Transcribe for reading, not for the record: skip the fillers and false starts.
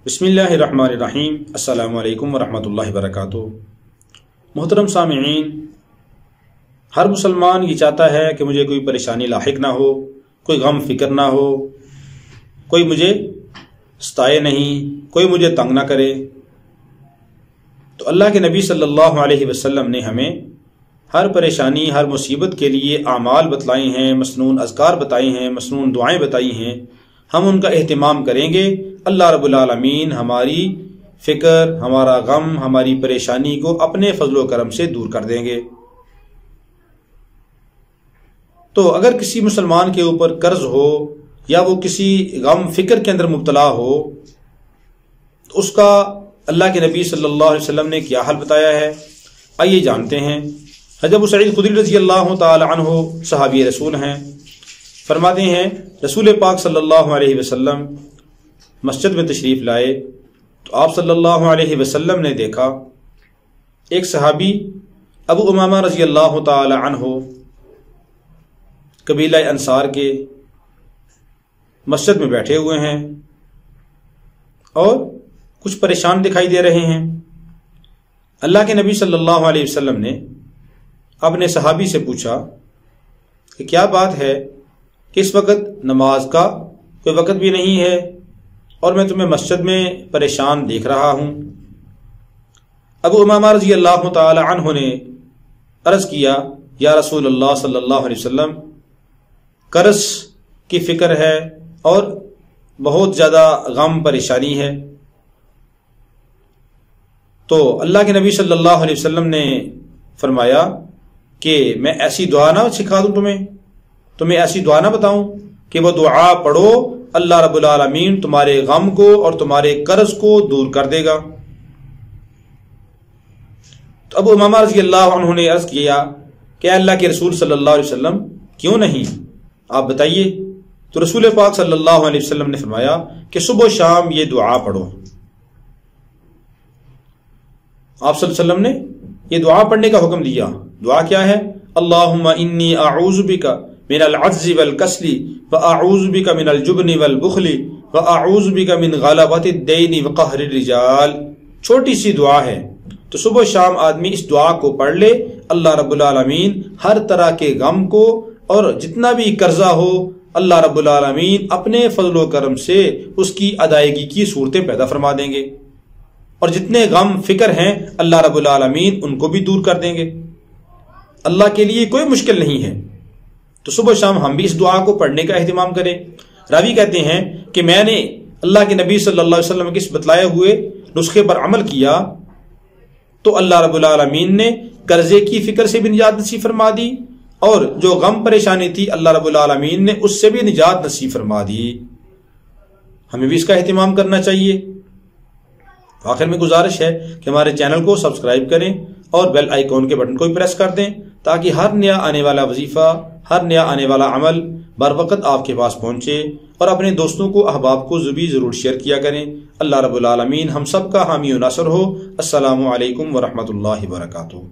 بسم اللہ الرحمن الرحیم۔ السلام علیکم ورحمۃ اللہ وبرکاتہ۔ محترم سامعین، ہر مسلمان یہ چاہتا ہے کہ مجھے کوئی پریشانی لاحق نہ ہو، کوئی غم فکر نہ ہو، کوئی مجھے ستائے نہیں، کوئی مجھے تنگ نہ کرے۔ تو اللہ کے نبی صلی اللہ علیہ وسلم نے ہمیں ہر پریشانی، ہر مصیبت کے لیے اعمال بتلائے ہیں، مسنون اذکار بتائے ہیں، مسنون دعائیں بتائی ہیں۔ ہم ان کا اہتمام کریں گے، اللہ رب العالمین ہماری فکر، ہمارا غم، ہماری پریشانی کو اپنے فضل و کرم سے دور کر دیں گے۔ تو اگر کسی مسلمان کے اوپر قرض ہو یا وہ کسی غم فکر کے اندر مبتلا ہو تو اس کا اللہ کے نبی صلی اللہ علیہ وسلم نے کیا حل بتایا ہے، آئیے جانتے ہیں۔ حضرت ابو سعید خدری رضی اللہ تعالی عنہ صحابی رسول ہیں، فرماتے ہیں رسول پاک صلی اللہ علیہ وسلم مسجد میں تشریف لائے تو آپ صلی اللہ علیہ وسلم نے دیکھا ایک صحابی ابو امامہ رضی اللہ تعالی عنہ قبیلہ انصار کے مسجد میں بیٹھے ہوئے ہیں اور کچھ پریشان دکھائی دے رہے ہیں۔ اللہ کے نبی صلی اللہ علیہ وسلم نے اپنے صحابی سے پوچھا کہ کیا بات ہے کہ اس وقت نماز کا کوئی وقت بھی نہیں ہے اور میں تمہیں مسجد میں پریشان دیکھ رہا ہوں۔ ابو امامہ رضی اللہ تعالی عنہ نے عرض کیا، یا رسول اللہ صلی اللہ علیہ وسلم، قرض کی فکر ہے اور بہت زیادہ غم پریشانی ہے۔ تو اللہ کے نبی صلی اللہ علیہ وسلم نے فرمایا کہ میں ایسی دعا نہ سکھا دوں تمہیں ایسی دعا نہ بتاؤں کہ وہ دعا پڑھو، اللہ رب العالمین تمہارے غم کو اور تمہارے قرض کو دور کر دے گا۔ تو ابو امامہ رضی اللہ عنہ نے عرض کیا کہ اللہ کے رسول صلی اللہ علیہ وسلم کیوں نہیں، آپ بتائیے۔ تو رسول پاک صلی اللہ علیہ وسلم نے فرمایا کہ صبح و شام یہ دعا پڑھو۔ آپ صلی اللہ علیہ وسلم نے یہ دعا پڑھنے کا حکم دیا۔ دعا کیا ہے؟ اللہم انی اعوذ بک من العجز والکسل واعوذ بک من الجبن والبخل واعوذ بک من غلبۃ الدین وقہر الرجال۔ چھوٹی سی دعا ہے، تو صبح و شام آدمی اس دعا کو پڑھ لے، اللہ رب العالمین ہر طرح کے غم کو اور جتنا بھی قرضہ ہو اللہ رب العالمین اپنے فضل و کرم سے اس کی ادائیگی کی صورتیں پیدا فرما دیں گے، اور جتنے غم فکر ہیں اللہ رب العالمین ان کو بھی دور کر دیں گے۔ اللہ کے لیے کوئی مشکل نہیں ہے، تو صبح و شام ہم بھی اس دعا کو پڑھنے کا اہتمام کریں۔ راوی کہتے ہیں کہ میں نے اللہ کے نبی صلی اللہ علیہ وسلم کے اس بتلائے ہوئے نسخے پر عمل کیا تو اللہ رب العالمین نے قرضے کی فکر سے بھی نجات نصیب فرما دی، اور جو غم پریشانی تھی اللہ رب العالمین نے اس سے بھی نجات نصیب فرما دی۔ ہمیں بھی اس کا اہتمام کرنا چاہیے۔ آخر میں گزارش ہے کہ ہمارے چینل کو سبسکرائب کریں اور بیل آئیکن کے بٹن کو بھی پریس کر دیں تاکہ ہر نیا آنے والا وظیفہ، ہر نیا آنے والا عمل بر وقت آپ کے پاس پہنچے، اور اپنے دوستوں کو، احباب کو بھی ضرور شیئر کیا کریں۔ اللہ رب العالمین ہم سب کا حامی و ناصر ہو۔ السلام علیکم ورحمۃ اللہ وبرکاتہ۔